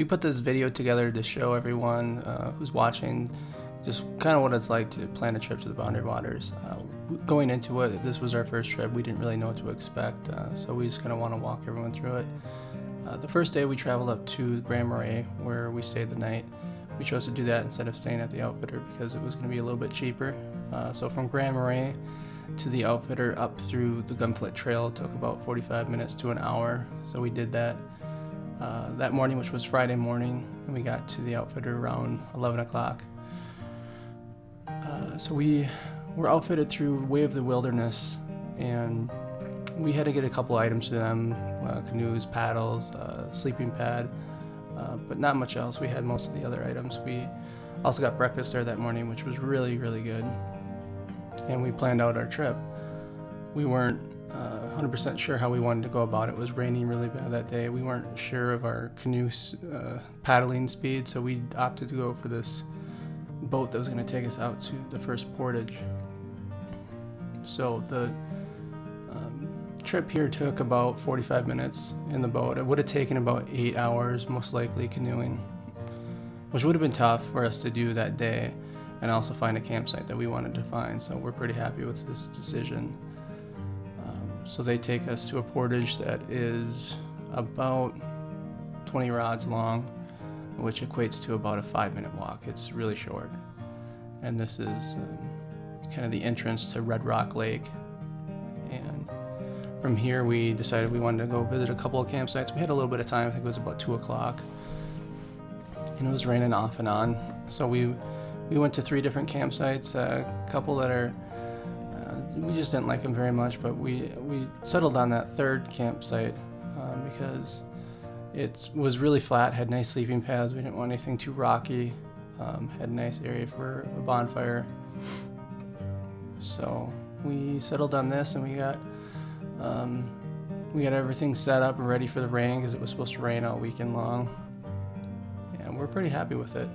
We put this video together to show everyone who's watching just kind of what it's like to plan a trip to the Boundary Waters. Going into it, this was our first trip. We didn't really know what to expect, so we just kind of want to walk everyone through it. The first day we traveled up to Grand Marais, where we stayed the night. We chose to do that instead of staying at the Outfitter because it was going to be a little bit cheaper. So from Grand Marais to the Outfitter up through the Gunflint Trail took about 45 minutes to an hour. So we did that that morning, which was Friday morning, and we got to the Outfitter around 11 o'clock. So we were outfitted through Way of the Wilderness, and we had to get a couple items to them, canoes, paddles, sleeping pad, but not much else. We had most of the other items. We also got breakfast there that morning, which was really, really good. And we planned out our trip. We weren't 100% sure how we wanted to go about it. It was raining really bad that day. We weren't sure of our canoe paddling speed, so we opted to go for this boat that was going to take us out to the first portage. So the trip here took about 45 minutes in the boat. It would have taken about 8 hours, most likely, canoeing, which would have been tough for us to do that day and also find a campsite that we wanted to find. So we're pretty happy with this decision. So they take us to a portage that is about 20 rods long, which equates to about a 5-minute walk. It's really short. And this is kind of the entrance to Red Rock Lake. And from here we decided we wanted to go visit a couple of campsites. We had a little bit of time. I think it was about 2 o'clock. And it was raining off and on. So we went to 3 different campsites, a couple that are we just didn't like them very much, but we settled on that third campsite because it was really flat, had nice sleeping pads. We didn't want anything too rocky, had a nice area for a bonfire. So we settled on this, and we got everything set up and ready for the rain because it was supposed to rain all weekend long. And we're pretty happy with it.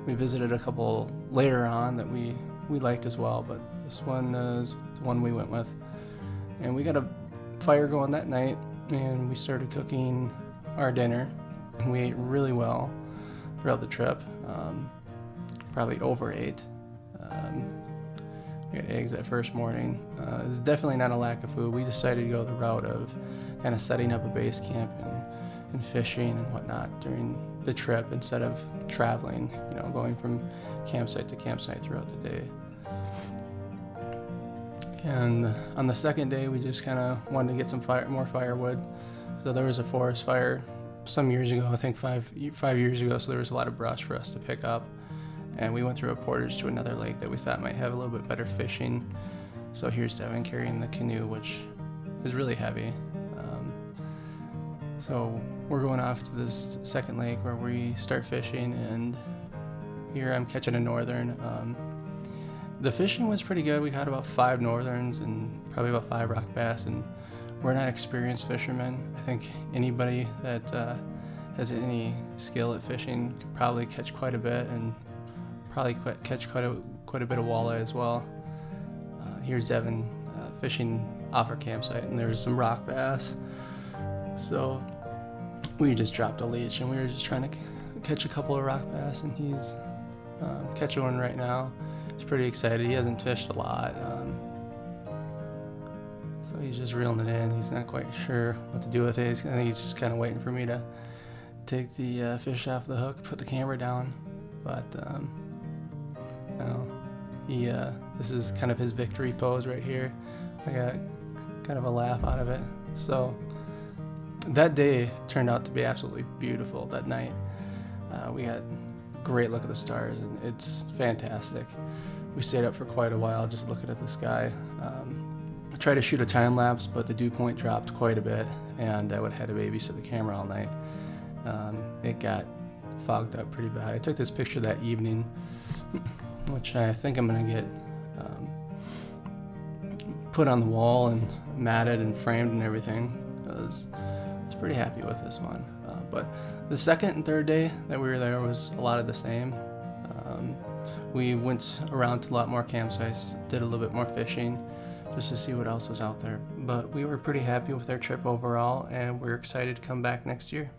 We visited a couple later on that we liked as well, but this one is the one we went with. And we got a fire going that night, and we started cooking our dinner. We ate really well throughout the trip, probably overate. We had eggs that first morning. It was definitely not a lack of food. We decided to go the route of kind of setting up a base camp and fishing and whatnot during the trip instead of traveling, going from campsite to campsite throughout the day. And on the second day, we just kind of wanted to get some more firewood. So there was a forest fire some years ago, I think five years ago, so there was a lot of brush for us to pick up. And we went through a portage to another lake that we thought might have a little bit better fishing. So here's Devin carrying the canoe, which is really heavy. So we're going off to this second lake where we start fishing, and here I'm catching a northern. The fishing was pretty good. We caught about 5 northerns and probably about 5 rock bass, and we're not experienced fishermen. I think anybody that has any skill at fishing could probably catch quite a bit, and probably catch quite a bit of walleye as well. Here's Devin fishing off our campsite, and there's some rock bass. So we just dropped a leash, and we were just trying to catch a couple of rock bass, and he's catching one right now. He's pretty excited. He hasn't fished a lot, so he's just reeling it in. He's not quite sure what to do with it. I think he's just kind of waiting for me to take the fish off the hook, put the camera down. But this is kind of his victory pose right here. I got kind of a laugh out of it. So that day turned out to be absolutely beautiful. That night we had a great look at the stars, and it's fantastic. We stayed up for quite a while just looking at the sky. I tried to shoot a time lapse, but the dew point dropped quite a bit, and I would have had to babysit the camera all night. It got fogged up pretty bad. I took this picture that evening, which I think I'm going to get put on the wall and matted and framed and everything, because I was pretty happy with this one. But the second and third day that we were there was a lot of the same. We went around to a lot more campsites, did a little bit more fishing just to see what else was out there. But we were pretty happy with our trip overall, and we're excited to come back next year.